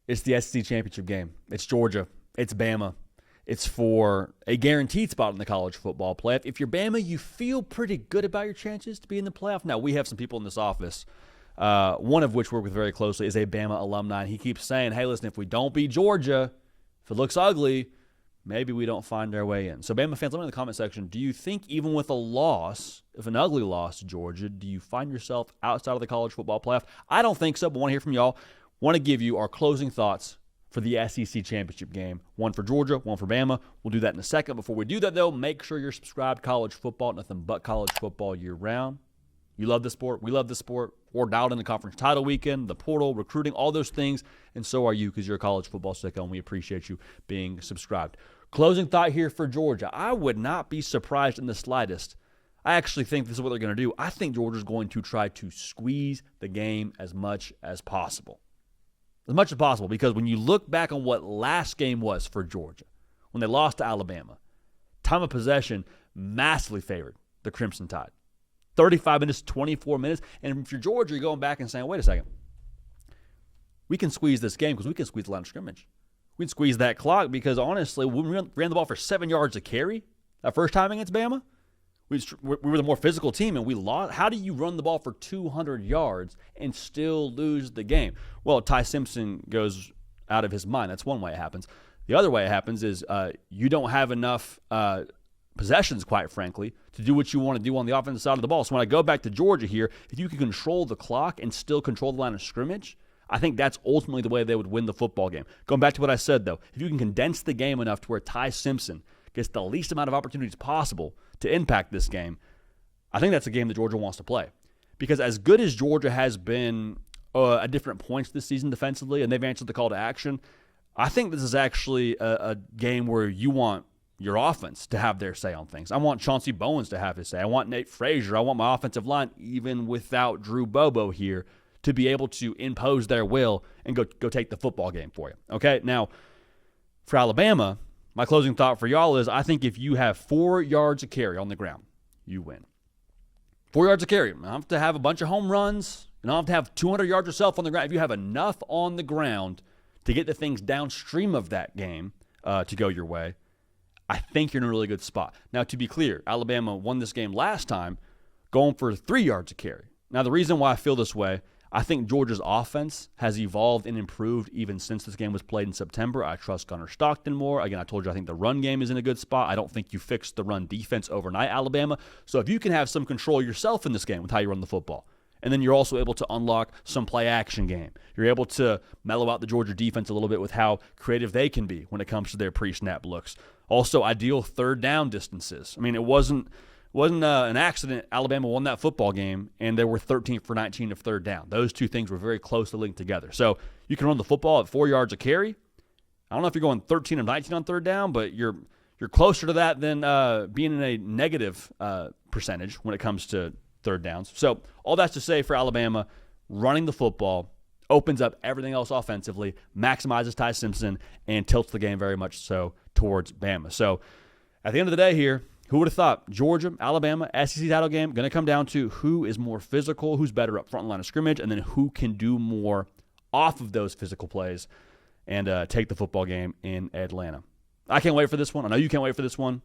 It's the SEC championship game. It's Georgia. It's Bama. It's for a guaranteed spot in the college football playoff. If you're Bama, you feel pretty good about your chances to be in the playoff. Now, we have some people in this office, one of which we work with very closely is a Bama alumni, and he keeps saying, hey, listen, if we don't beat Georgia, if it looks ugly, maybe we don't find our way in. So, Bama fans, let me know in the comment section, do you think even with a loss, if an ugly loss to Georgia, do you find yourself outside of the college football playoff? I don't think so, but want to hear from y'all. Want to give you our closing thoughts for the SEC championship game. One for Georgia, one for Bama. We'll do that in a second. Before we do that, though, make sure you're subscribed to college football. Nothing but college football year-round. You love the sport. We love the sport. We're dialed in the conference title weekend, the portal, recruiting, all those things, and so are you because you're a college football sicko, and we appreciate you being subscribed. Closing thought here for Georgia. I would not be surprised in the slightest. I actually think this is what they're going to do. I think Georgia's going to try to squeeze the game as much as possible. As much as possible, because when you look back on what last game was for Georgia, when they lost to Alabama, time of possession massively favored the Crimson Tide. 35 minutes, 24 minutes. And if you're Georgia, you're going back and saying, wait a second. We can squeeze this game because we can squeeze the line of scrimmage. We can squeeze that clock because, honestly, when we ran the ball for 7 yards a carry that first time against Bama, we were the more physical team, and we lost. How do you run the ball for 200 yards and still lose the game? Well, Ty Simpson goes out of his mind. That's one way it happens. The other way it happens is you don't have enough possessions, quite frankly, to do what you want to do on the offensive side of the ball. So when I go back to Georgia here, if you can control the clock and still control the line of scrimmage, I think that's ultimately the way they would win the football game. Going back to what I said, though, if you can condense the game enough to where Ty Simpson gets the least amount of opportunities possible to impact this game, I think that's a game that Georgia wants to play. Because as good as Georgia has been at different points this season defensively, and they've answered the call to action, I think this is actually a game where you want your offense to have their say on things. I want Chauncey Bowens to have his say. I want Nate Frazier. I want my offensive line, even without Drew Bobo here, to be able to impose their will and go take the football game for you. Okay, now, for Alabama, my closing thought for y'all is I think if you have 4 yards of carry on the ground, you win. 4 yards of carry. You don't have to have a bunch of home runs. You don't have to have 200 yards yourself on the ground. If you have enough on the ground to get the things downstream of that game to go your way, I think you're in a really good spot. Now, to be clear, Alabama won this game last time going for 3 yards of carry. Now, the reason why I feel this way, I think Georgia's offense has evolved and improved even since this game was played in September. I trust Gunnar Stockton more. Again, I told you I think the run game is in a good spot. I don't think you fixed the run defense overnight, Alabama. So if you can have some control yourself in this game with how you run the football, and then you're also able to unlock some play-action game. You're able to mellow out the Georgia defense a little bit with how creative they can be when it comes to their pre-snap looks. Also, ideal third down distances. I mean, it wasn't an accident Alabama won that football game, and they were 13 for 19 of third down. Those two things were very closely linked together. So you can run the football at 4 yards a carry. I don't know if you're going 13 of 19 on third down, but you're closer to that than being in a negative percentage when it comes to third downs. So all that's to say for Alabama, running the football opens up everything else offensively, maximizes Ty Simpson, and tilts the game very much so towards Bama. So at the end of the day here, who would have thought Georgia, Alabama, SEC title game, going to come down to who is more physical, who's better up front line of scrimmage, and then who can do more off of those physical plays and take the football game in Atlanta. I can't wait for this one. I know you can't wait for this one.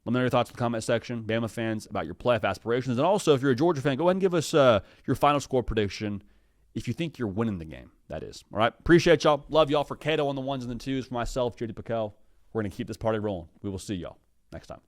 Let me know your thoughts in the comment section, Bama fans, about your playoff aspirations. And also, if you're a Georgia fan, go ahead and give us your final score prediction if you think you're winning the game, that is. All right? Appreciate y'all. Love y'all. For Cato on the ones and the twos, for myself, JD Pickell, we're going to keep this party rolling. We will see y'all next time.